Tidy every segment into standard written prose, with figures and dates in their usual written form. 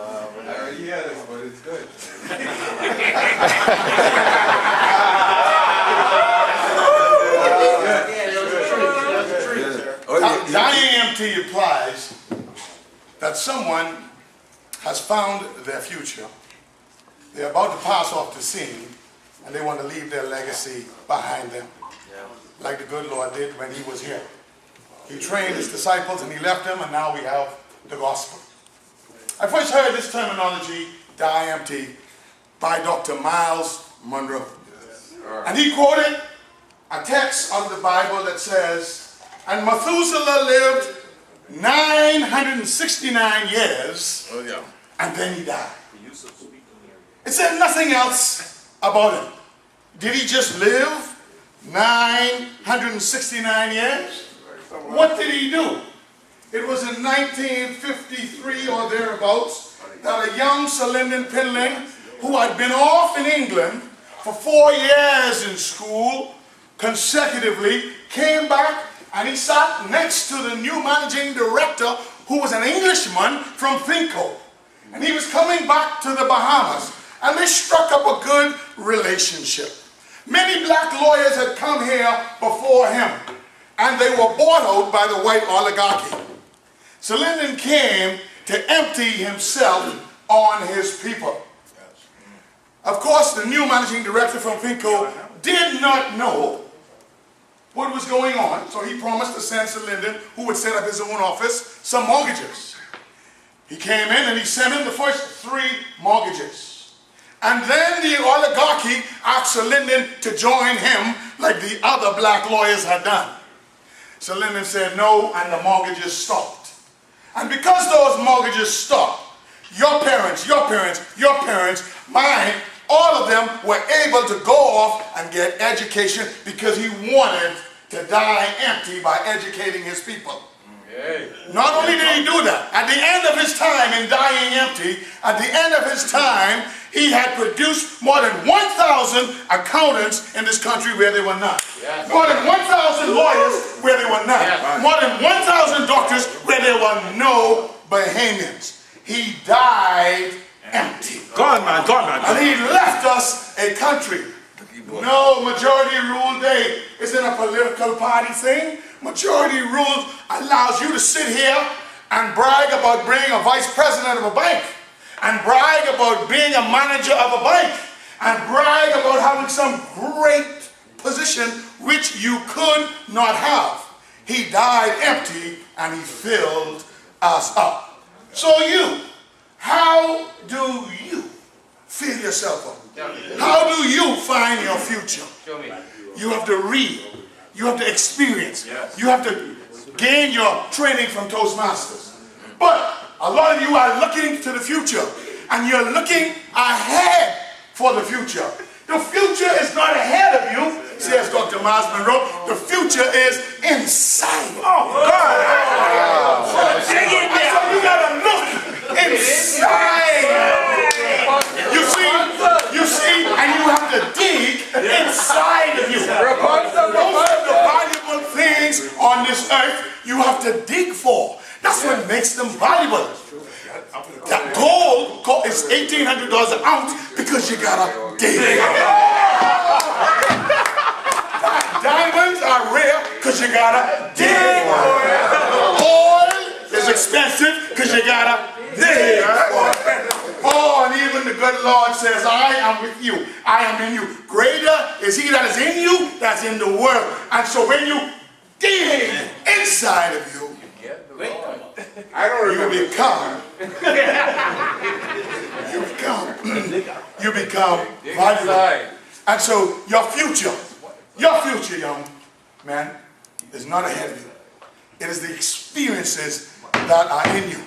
I already had it, but it's good. Dying empty implies that someone has found their future. They're about to pass off the scene, and they want to leave their legacy behind them, like the good Lord did when he was here. He trained his disciples and he left them, and now we have the gospel. I first heard this terminology, die empty, by Dr. Munroe. And he quoted a text out of the Bible that says, and Methuselah lived 969 years, and then he died. It said nothing else about him. Did he just live 969 years? What did he do? It was in 1953 or thereabouts that a young Sir Lyndon Pinling, who had been off in England for 4 years in school consecutively, came back and he sat next to the new managing director, who was an Englishman from Finco. And he was coming back to the Bahamas, and they struck up a good relationship. Many black lawyers had come here before him, and they were bought out by the white oligarchy. So Lyndon came to empty himself on his people. Of course, the new managing director from Finco did not know what was going on, so he promised to send Sir Lyndon, who would set up his own office, some mortgages. He came in and he sent him the first 3 mortgages. And then the oligarchy asked Sir Lyndon to join him like the other black lawyers had done. Sir Lyndon said no, and the mortgages stopped. And because those mortgages stopped, your parents, mine, all of them were able to go off and get education because he wanted to die empty by educating his people. Not only did he do that, at the end of his time in dying empty, at the end of his time, he had produced more than 1,000 accountants in this country where they were not. More than 1,000 lawyers where they were not. More than 1,000 doctors where there were no Bahamians. He died empty. Gone, man. And he left us a country. No, majority rule day isn't a political party thing. Majority rule allows you to sit here and brag about being a vice president of a bank, and brag about being a manager of a bank, and brag about having some great position which you could not have. He died empty and he filled us up. So how do you fill yourself up? How do you find your future? You have to read. You have to experience. You have to gain your training from Toastmasters. But a lot of you are looking to the future, and you're looking ahead for the future. The future is not ahead of you, says Dr. Munroe. The future is inside. Oh, God. So you got to look inside. You see, and you have to dig inside of you. Most of the valuable things on this earth you have to dig for. That's what makes them valuable. That gold is $1,800 an ounce because you gotta dig. Diamonds are rare because you gotta dig. Oil is expensive because you gotta dig. Oh, and even the good Lord says, I am with you. I am in you. Greater is he that is in you that's in the world. And so when you dig inside of you, you become valuable. And so your future, young man, is not ahead of you. It is the experiences that are in you.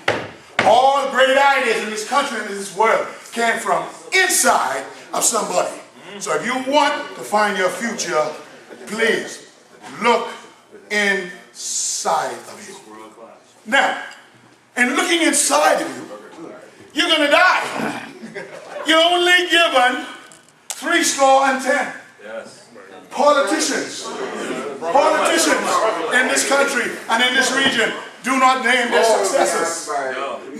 All great ideas in this country and in this world came from inside of somebody. So if you want to find your future, please look inside of you. Now, in looking inside of you, you're going to die. You're only given 70. Politicians, Politicians in this country and in this region do not name their successors.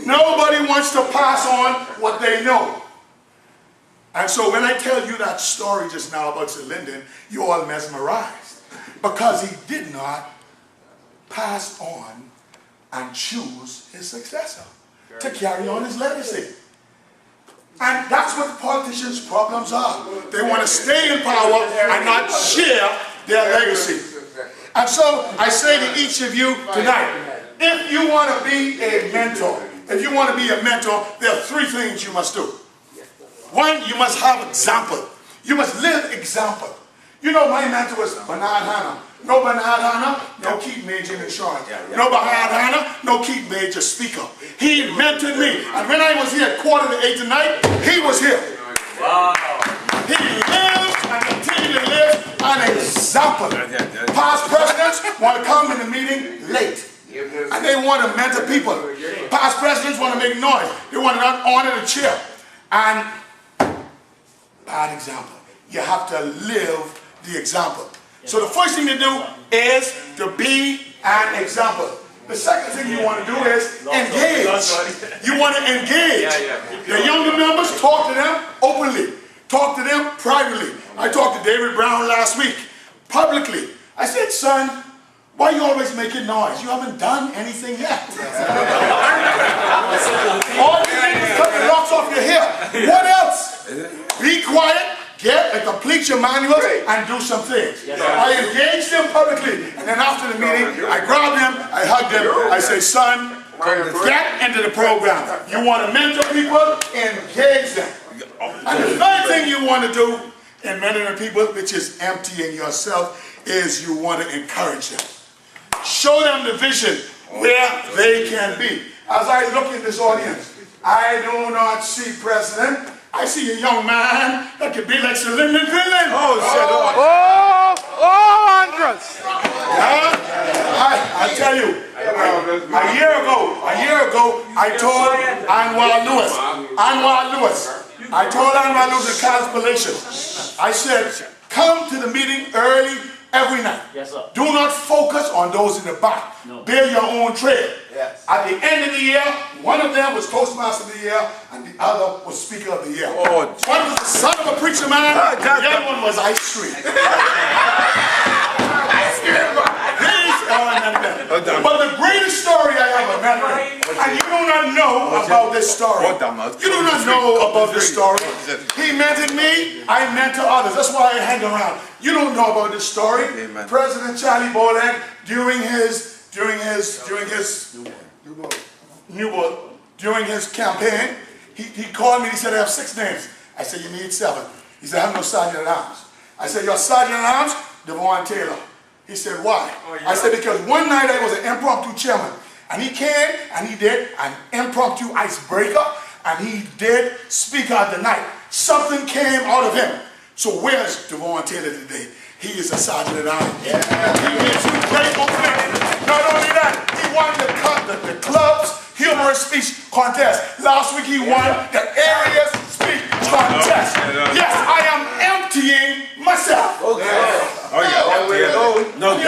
Nobody wants to pass on what they know. And so when I tell you that story just now about Sir Lyndon, you're all mesmerized. Because he did not pass on and choose his successor to carry on his legacy. And that's what politicians' problems are. They want to stay in power and not share their legacy. And so I say to each of you tonight, if you want to be a mentor, there are three things you must do. One, you must have example. You must live example. You know, my mentor was Bernard Hanna. No Bernard Hanna, no Keith Major in insurance. No Bernard Hanna, no Keith Major speaker. He mentored me. And when I was here at 7:45 tonight, he was here. Wow. He lived and continued to live an example. Past presidents want to come in the meeting late. And they want to mentor people. Past presidents want to make noise. They want to not honor the chair. And bad example. You have to live the example. So the first thing to do is to be an example. The second thing you want to do is engage. You want to engage. The younger members, talk to them openly. Talk to them privately. I talked to David Brown last week, publicly. I said, son, why are you always making noise? You haven't done anything yet. All you did is cut the locks off your hair. What else? Be quiet. Get and complete your manuals and do some things. I engage them publicly, and then after the meeting, I grab them, I hug them, I say, son, get into the program. You want to mentor people? Engage them. And the third thing you want to do in mentoring people, which is emptying yourself, is you want to encourage them. Show them the vision where they can be. As I look in this audience, I do not see President. I see a young man that could be like Sir Lyndon Finland. Andres! I tell you, a year ago, I told Anwar Lewis in College Palatial, I said, come to the meeting early every night. Yes, sir. Do not focus on those in the back. No. Build your own trail. Yes. At the end of the year, one of them was Toastmaster of the Year, and the other was Speaker of the Year. One was the son of a preacher man, and the other one was ice cream. But the greatest story I ever met, and you do not know about this story. You do not know about this story. He mentored me, I mentor others. That's why I hang around. You don't know about this story. Amen. President Charlie Bolden, during his campaign, he called me and he said, I have 6 names. I said, you need 7. He said, I have no sergeant at arms. I said, your sergeant at arms? Devon Taylor. He said, why? I said, because one night I was an impromptu chairman. And he came and he did an impromptu icebreaker. And he did Speaker of the Night. Something came out of him. So where's Devon Taylor today? He is a sergeant at arms. He gives you great opening. Not only that, he won the club's humorous speech contest. Last week he won the area's speech contest. Yes, I am emptying myself. You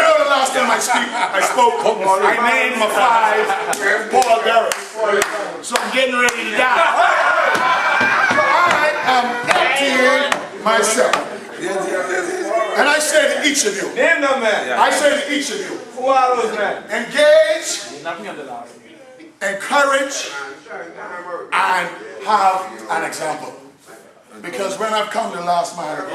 know the last time I spoke, I named my 5 Paul Garrett. So I'm getting ready to die. So I am emptying myself. And I say to each of you, engage, encourage, and have an example. Because when I've come to last mile,